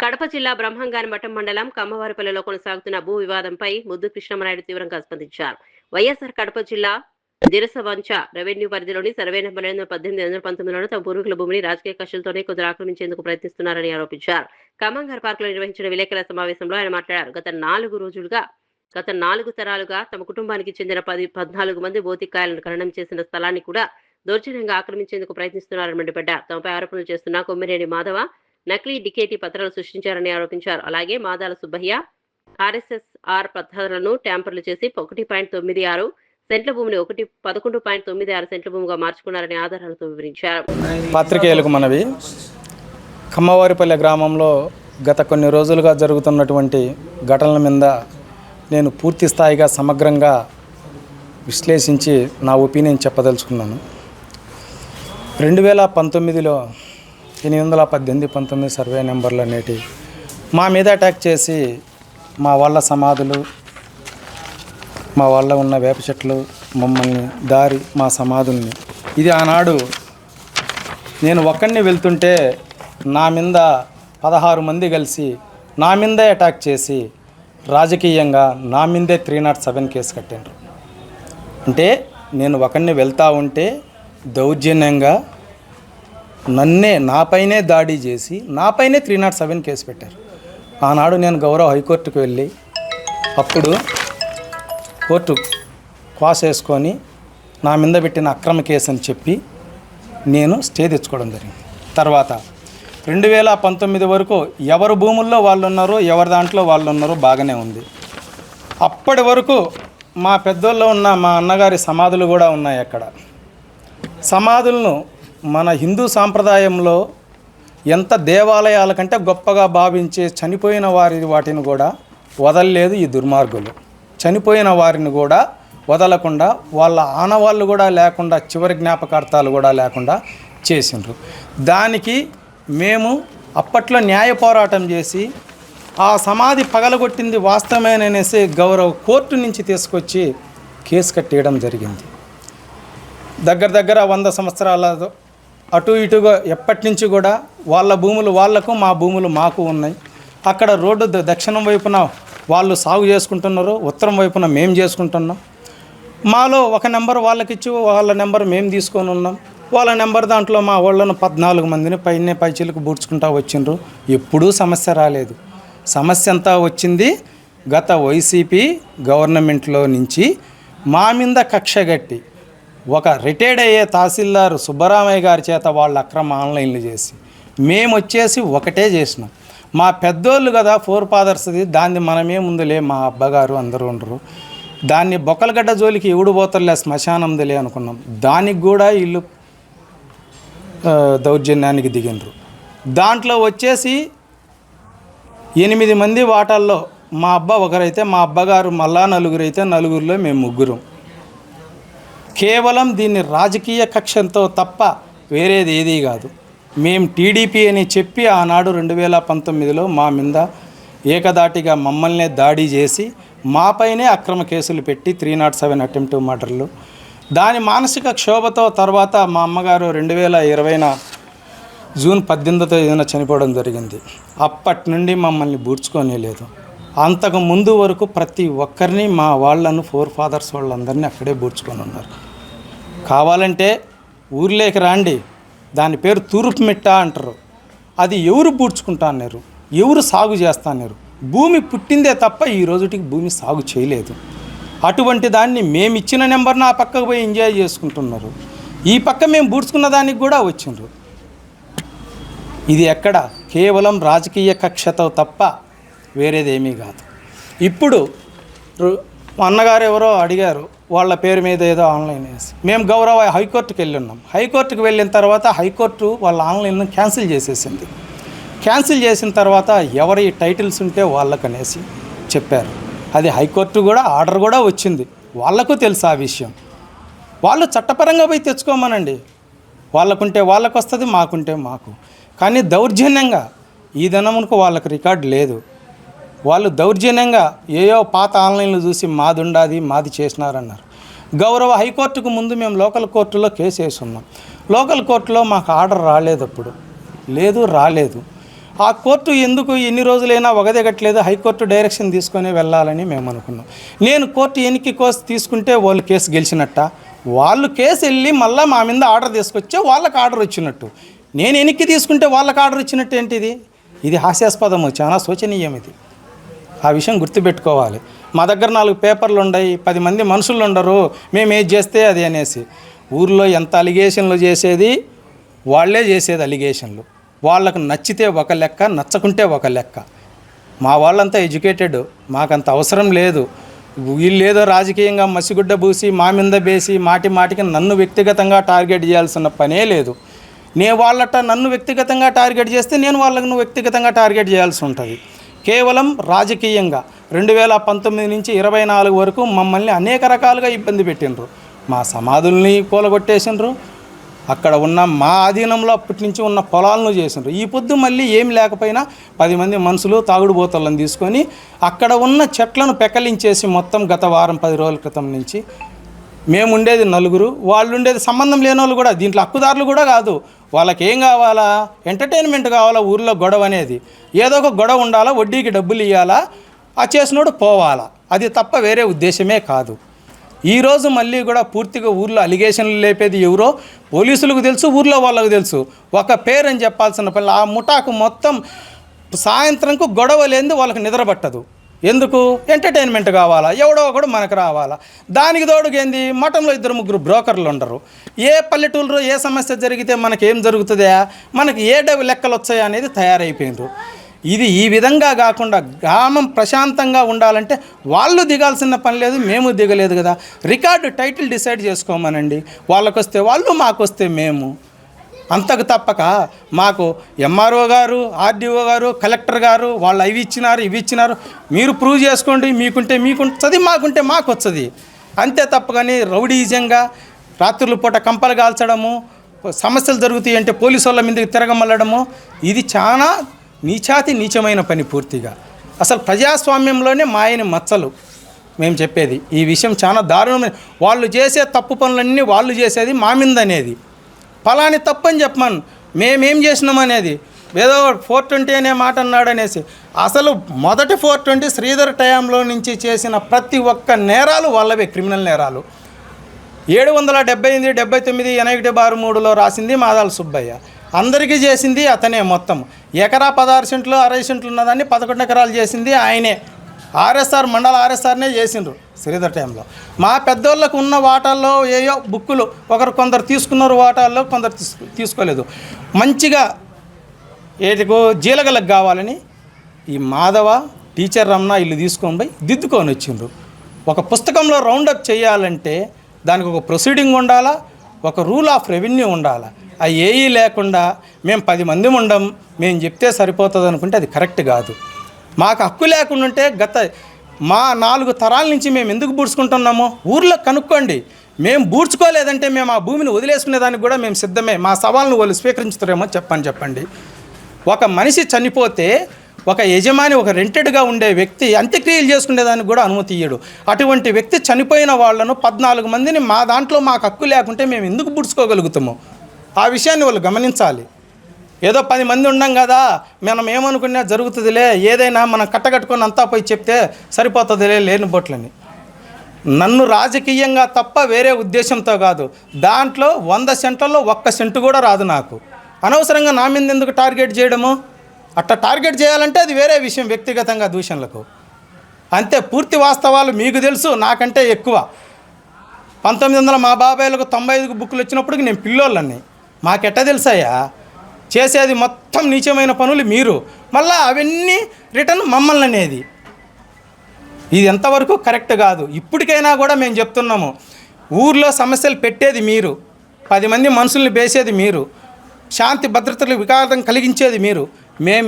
కడప జిల్లా బ్రహ్మంగానిమఠం మండలం కమ్మవారిపల్లిలో కొనసాగుతున్న భూ వివాదంపై ముద్దు కృష్ణమనాయుడు తీవ్రంగా స్పందించారు. వైఎస్ఆర్ కడప జిల్లా దిరసవంచ రెవెన్యూ పరిధిలోని సర్వే నెంబర్ 18/19 తమ పూర్వీకుల భూమిని రాజకీయ కక్షలతోనే కొందరు ఆక్రమించేందుకు ప్రయత్నిస్తున్నారని ఆరోపించారు. ఖమ్మంగారి పార్కులో నిర్వహించిన విలేకరుల సమావేశంలో ఆయన మాట్లాడారు. గత 4 తరాలుగా తమ కుటుంబానికి చెందిన 14 మంది భౌతికాయాలను ఖననం చేసిన స్థలాన్ని కూడా దౌర్జన్యంగా ఆక్రమించేందుకు ప్రయత్నిస్తున్నారని మండిపడ్డారు. తమపై ఆరోపణలు చేస్తున్న కొమ్మినేని మాధవ నకిలీ డికేటీ పత్రాలు సృష్టించారని ఆరోపించారు. అలాగే మాదాల సుబ్బయ్య ఆర్ఎస్ఎస్ఆర్ పత్రాలను ట్యాంపర్లు చేసి 1.96 సెంట్ల భూమిని 11.96 సెంట్ల భూమిగా మార్చుకున్నారని ఆధారాలతో వివరించారు. పాత్రికేయులకు మనవి, కమ్మవారిపల్లె గ్రామంలో గత కొన్ని రోజులుగా జరుగుతున్నటువంటి ఘటనల మీద నేను పూర్తి స్థాయిగా సమగ్రంగా విశ్లేషించి నా ఒపీనియన్ చెప్పదలుచుకున్నాను. 2019లో 818-19 సర్వే నెంబర్లు అనేటి మా మీద అటాక్ చేసి మా వాళ్ళ సమాధులు, మా వాళ్ళ ఉన్న వేప చెట్లు, మమ్మల్ని దారి మా సమాధుల్ని, ఇది ఆనాడు నేను ఒక్కడిని వెళ్తుంటే నా మీద 16 మంది కలిసి నా మీదే అటాక్ చేసి రాజకీయంగా నా మీదే 307 కేసు కట్టారు. అంటే నేను ఒకడిని వెళ్తూ ఉంటే దౌర్జన్యంగా నాపైనే దాడి చేసి నాపైనే 307 కేసు పెట్టారు. ఆనాడు నేను గౌరవ హైకోర్టుకు వెళ్ళి అప్పుడు కోర్టు క్వాస్ వేసుకొని నా మీద పెట్టిన అక్రమ కేసు అని చెప్పి నేను స్టే తెచ్చుకోవడం జరిగింది. తర్వాత 2019 వరకు ఎవరు భూముల్లో వాళ్ళు ఉన్నారో, ఎవరి దాంట్లో వాళ్ళు ఉన్నారో బాగానే ఉంది. అప్పటి వరకు మా పెద్దోళ్ళు ఉన్న మా అన్నగారి సమాధులు కూడా ఉన్నాయి. అక్కడ సమాధులను మన హిందూ సాంప్రదాయంలో ఎంత దేవాలయాల కంటే గొప్పగా భావించే చనిపోయిన వాటిని కూడా వదలలేదు ఈ దుర్మార్గులు. చనిపోయిన వారిని కూడా వదలకుండా వాళ్ళ ఆనవాళ్ళు కూడా లేకుండా, చివరి జ్ఞాపకార్థాలు కూడా లేకుండా చేసిండ్రు. దానికి మేము అప్పట్లో న్యాయ పోరాటం చేసి ఆ సమాధి పగలగొట్టింది వాస్తవమేననేసి గౌరవ కోర్టు నుంచి తీసుకొచ్చి కేసు కట్టేయడం జరిగింది. దగ్గర 100 సంవత్సరాల అటు ఇటుగా ఎప్పటి నుంచి కూడా వాళ్ళ భూములు వాళ్లకు, మా భూములు మాకు ఉన్నాయి. అక్కడ రోడ్డు దక్షిణం వైపున వాళ్ళు సాగు చేసుకుంటున్నారు, ఉత్తరం వైపున మేము చేసుకుంటున్నాం. మాలో ఒక నెంబర్ వాళ్ళకి ఇచ్చి వాళ్ళ నెంబర్ మేము తీసుకొని ఉన్నాం. వాళ్ళ నెంబర్ దాంట్లో మా వాళ్ళను 14 మందిని పైచిలకు బూడ్చుకుంటూ వచ్చిండ్రు. ఎప్పుడూ సమస్య రాలేదు. సమస్య అంతా వచ్చింది గత వైసీపీ గవర్నమెంట్లో నుంచి మా మీద కక్షగట్టి ఒక రిటైర్డ్ అయ్యే తహసీల్దార్ సుబ్బరామయ్య గారి చేత వాళ్ళ అక్రమ ఆన్లైన్లు చేసి మేము వచ్చేసి ఒకటే చేసినాం. మా పెద్దోళ్ళు కదా, 4 ఫాదర్స్ది, దాన్ని మనమే ముందులే, మా అబ్బగారు అందరూ ఉండరు, దాన్ని బొక్కలగడ్డ జోలికి ఎవడు పోతలే, శ్మశానందిలే అనుకున్నాం. దానికి కూడా వీళ్ళు దౌర్జన్యానికి దిగినరు. దాంట్లో వచ్చేసి 8 మంది వాటాల్లో మా అబ్బ ఒకరైతే, మా అబ్బగారు మళ్ళా 4 అయితే, 4లో మేము 3. కేవలం దీన్ని రాజకీయ కక్షంతో తప్ప వేరేది ఏదీ కాదు. మేము టీడీపీ అని చెప్పి ఆనాడు 2019లో మా మీద ఏకదాటిగా మమ్మల్నే దాడి చేసి మాపైనే అక్రమ కేసులు పెట్టి 307 అటెంప్ట్ మర్డర్లు. దాని మానసిక క్షోభతో తర్వాత మా అమ్మగారు 2020 జూన్ 18న చనిపోవడం జరిగింది. అప్పటి నుండి మమ్మల్ని బూడ్చుకోనే లేదు. అంతకు ముందు వరకు ప్రతి ఒక్కరిని మా వాళ్ళను 4 ఫాదర్స్ వాళ్ళందరినీ అక్కడే బూడ్చుకొని ఉన్నారు. కావాలంటే ఊర్లోకి రాండి, దాని పేరు తూర్పు మిట్ట అంటారు. అది ఎవరు బూడ్చుకుంటా అన్నారు, ఎవరు సాగు చేస్తా అన్నారు. భూమి పుట్టిందే తప్ప ఈ రోజుటికి భూమి సాగు చేయలేదు. అటువంటి దాన్ని మేము ఇచ్చిన నెంబర్ని ఆ పక్కకు పోయి ఎంజాయ్ చేసుకుంటున్నారు. ఈ పక్క మేము బూడ్చుకున్న దానికి కూడా వచ్చిండ్రు. ఇది ఎక్కడ కేవలం రాజకీయ కక్షతో తప్ప వేరేదేమీ కాదు. ఇప్పుడు అన్నగారు ఎవరో అడిగారు, వాళ్ళ పేరు మీద ఏదో ఆన్లైన్ వేసి మేము గౌరవ హైకోర్టుకి వెళ్ళున్నాం. హైకోర్టుకు వెళ్ళిన తర్వాత హైకోర్టు వాళ్ళ ఆన్లైన్ను క్యాన్సిల్ చేసేసింది. క్యాన్సిల్ చేసిన తర్వాత ఎవరి టైటిల్స్ ఉంటే వాళ్ళకనేసి చెప్పారు. అది హైకోర్టు కూడా ఆర్డర్ కూడా వచ్చింది. వాళ్ళకు తెలుసు ఆ విషయం. వాళ్ళు చట్టపరంగా పోయి తెచ్చుకోమనండి. వాళ్ళకుంటే వాళ్ళకు వస్తుంది, మాకుంటే మాకు. కానీ దౌర్జన్యంగా ఈ దినమునకు వాళ్ళకి రికార్డు లేదు. వాళ్ళు దౌర్జన్యంగా ఏయో పాత ఆన్లైన్లు చూసి మాది ఉండాది, మాది చేసినారన్నారు. గౌరవ హైకోర్టుకు ముందు మేము లోకల్ కోర్టులో కేసు వేసి ఉన్నాం. లోకల్ కోర్టులో మాకు ఆర్డర్ రాలేదు. అప్పుడు రాలేదు. ఆ కోర్టు ఎందుకు ఎన్ని రోజులైనా వగదెగట్లేదు, హైకోర్టు డైరెక్షన్ తీసుకొని వెళ్ళాలని మేము అనుకున్నాం. నేను కోర్టు ఎన్నిక కోర్సు తీసుకుంటే వాళ్ళు కేసు గెలిచినట్ట, వాళ్ళు కేసు వెళ్ళి మళ్ళీ మా మీద ఆర్డర్ తీసుకొచ్చే వాళ్ళకి ఆర్డర్ వచ్చినట్టు, నేను ఎన్నిక తీసుకుంటే వాళ్ళకి ఆర్డర్ వచ్చినట్టు ఏంటిది? ఇది హాస్యాస్పదము, చాలా శోచనీయం ఇది. ఆ విషయం గుర్తుపెట్టుకోవాలి. మా దగ్గర 4 పేపర్లు ఉన్నాయి, 10 మంది మనుషులు ఉండరు, మేము ఏది చేస్తే అది అనేసి. ఊర్లో ఎంత అలిగేషన్లు చేసేది వాళ్ళే చేసేది అలిగేషన్లు. వాళ్ళకు నచ్చితే ఒక లెక్క, నచ్చకుంటే ఒక లెక్క. మా వాళ్ళంతా ఎడ్యుకేటెడ్, మాకంత అవసరం లేదు. వీళ్ళేదో రాజకీయంగా మసిగుడ్డ పూసి మా మీద బేసి మాటికి నన్ను వ్యక్తిగతంగా టార్గెట్ చేయాల్సిన పనే లేదు. వాళ్ళట నన్ను వ్యక్తిగతంగా టార్గెట్ చేస్తే నేను వాళ్ళను వ్యక్తిగతంగా టార్గెట్ చేయాల్సి ఉంటుంది. కేవలం రాజకీయంగా 2019 నుంచి 24 వరకు మమ్మల్ని అనేక రకాలుగా ఇబ్బంది పెట్టిండ్రు. మా సమాధుల్ని కూలగొట్టేసిండ్రు, అక్కడ ఉన్న మా ఆధీనంలో అప్పటి నుంచి ఉన్న పొలాలను చేసిండ్రు. ఈ పొద్దు మళ్ళీ ఏమి లేకపోయినా 10 మంది మనుషులు తాగుడు బోతలను తీసుకొని అక్కడ ఉన్న చెట్లను పెకలించేసి మొత్తం గత వారం 10 రోజుల క్రితం నుంచి మేము ఉండేది 4, వాళ్ళు ఉండేది సంబంధం లేని వాళ్ళు కూడా, దీంట్లో హక్కుదారులు కూడా కాదు. వాళ్ళకి ఏం కావాలా? ఎంటర్టైన్మెంట్ కావాలా? ఊర్లో గొడవ అనేది ఏదో ఒక గొడవ ఉండాలా, వడ్డీకి డబ్బులు ఇవ్వాలా, ఆ చేసినోడు పోవాలా, అది తప్ప వేరే ఉద్దేశమే కాదు. ఈరోజు మళ్ళీ కూడా పూర్తిగా ఊర్లో అలిగేషన్లు లేపేది ఎవరో పోలీసులకు తెలుసు, ఊర్లో వాళ్ళకు తెలుసు. ఒక పేరని చెప్పాల్సిన పని. ఆ ముఠాకు మొత్తం సాయంత్రంకు గొడవ లేనిది వాళ్ళకి నిద్ర పట్టదు. ఎందుకు? ఎంటర్టైన్మెంట్ కావాలా, ఎవడో ఒకడు మనకు రావాలా. దానికి తోడుగేంది, మఠంలో 2-3 బ్రోకర్లు ఉండరు. ఏ పల్లెటూరులో ఏ సమస్య జరిగితే మనకేం జరుగుతుందా, మనకి ఏ లెక్కలు వచ్చాయా అనేది తయారైపోయిండ్రు. ఇది ఈ విధంగా కాకుండా గ్రామం ప్రశాంతంగా ఉండాలంటే వాళ్ళు దిగాల్సిన పని లేదు, మేము దిగలేదు కదా. రికార్డు టైటిల్ డిసైడ్ చేసుకోమనండి. వాళ్ళకు వస్తే వాళ్ళు, మాకు వస్తే మేము. అంతకు తప్పక మాకు ఎంఆర్ఓ గారు, ఆర్డీఓ గారు, కలెక్టర్ గారు వాళ్ళు అవి ఇచ్చినారు, మీరు ప్రూవ్ చేసుకోండి, మీకుంటే మీకుంటుంది, మాకుంటే మాకు వచ్చది. అంతే తప్పగాని రౌడీజంగా రాత్రుల పూట కంపలు కాల్చడము, సమస్యలు జరుగుతాయి అంటే పోలీసు వాళ్ళ మీదకి తిరగమల్లడము, ఇది చాలా నీచమైన పని పూర్తిగా. అసలు ప్రజాస్వామ్యంలోనే మాయని మచ్చలు మేము చెప్పేది. ఈ విషయం చాలా దారుణమైన. వాళ్ళు చేసే తప్పు పనులన్నీ వాళ్ళు చేసేది మా మీద అనేది. ఫలాని తప్పని చెప్పమను, మేమేం చేసినాం అనేది. ఏదో 420 అనే మాట అన్నాడు అనేసి. అసలు మొదటి 420 శ్రీధర్ టైంలో నుంచి చేసిన ప్రతి ఒక్క నేరాలు వాళ్ళవే, క్రిమినల్ నేరాలు. 778, 79, 8163లో రాసింది మాదాల సుబ్బయ్య. అందరికీ చేసింది అతనే. మొత్తం ఎకరా 16 సెంట్లు 60 సెంట్లు ఉన్నదాన్ని 11 ఎకరాలు చేసింది ఆయనే. ఆర్ఎస్ఆర్ మండల ఆర్ఎస్ఆర్నే చేసిండ్రు శ్రీధర్ టైంలో. మా పెద్దోళ్ళకు ఉన్న వాటాల్లో ఏయో బుక్కులు కొందరు తీసుకున్నారు, వాటాల్లో కొందరు తీసుకోలేదు. మంచిగా ఏటికో జీలగలకు కావాలని ఈ మాధవ, టీచర్ రమణ ఇల్లు తీసుకొని పోయి దిద్దుకొని వచ్చిండ్రు. ఒక పుస్తకంలో రౌండప్ చేయాలంటే దానికి ఒక ప్రొసీడింగ్ ఉండాలా, ఒక రూల్ ఆఫ్ రెవెన్యూ ఉండాలా. అవి ఏఈ లేకుండా మేము 10 మంది ఉండం, మేము చెప్తే సరిపోతుంది అనుకుంటే అది కరెక్ట్ కాదు. మాకు హక్కు లేకుండా ఉంటే మా 4 తరాల నుంచి మేము ఎందుకు బూడ్చుకుంటున్నామో ఊర్లో కనుక్కోండి. మేము బూడ్చుకోలేదంటే మేము ఆ భూమిని వదిలేసుకునేదానికి కూడా మేము సిద్ధమే. మా సవాల్ను వాళ్ళు స్వీకరించుతారేమో చెప్పండి. ఒక మనిషి చనిపోతే ఒక యజమాని, ఒక రెంటెడ్గా ఉండే వ్యక్తి అంత్యక్రియలు చేసుకునేదానికి కూడా అనుమతి ఇయ్యడు. అటువంటి వ్యక్తి చనిపోయిన వాళ్ళను 14 మందిని మా దాంట్లో మాకు హక్కు లేకుంటే మేము ఎందుకు బూడ్చుకోగలుగుతాము? ఆ విషయాన్ని వాళ్ళు గమనించాలి. ఏదో 10 మంది ఉండం కదా, మనం ఏమనుకున్నా జరుగుతుందిలే, ఏదైనా మనం కట్టగట్టుకొని అంతా పోయి చెప్తే సరిపోతుందిలే లేని బొట్లని. నన్ను రాజకీయంగా తప్ప వేరే ఉద్దేశంతో కాదు. దాంట్లో 100 సెంట్లలో 1 సెంటు కూడా రాదు నాకు. అనవసరంగా నా మీద ఎందుకు టార్గెట్ చేయడము? అట్లా టార్గెట్ చేయాలంటే అది వేరే విషయం, వ్యక్తిగతంగా దూషణలకు. అంతే. పూర్తి వాస్తవాలు మీకు తెలుసు, నాకంటే ఎక్కువ. 1900 మా బాబాయ్లకు 95 బుక్కులు వచ్చినప్పటికి నేను పిల్లోళ్ళని. మాకెట్ట తెలుసాయా? చేసేది మొత్తం నీచమైన పనులు మీరు, మళ్ళీ అవన్నీ రిటర్న్ మమ్మల్ని అనేది. ఇది ఎంతవరకు కరెక్ట్ కాదు. ఇప్పటికైనా కూడా మేము చెప్తున్నాము, ఊర్లో సమస్యలు పెట్టేది మీరు, 10 మంది మనుషుల్ని బేసేది మీరు, శాంతి భద్రతలు వికాసం కలిగించేది మీరు. మేము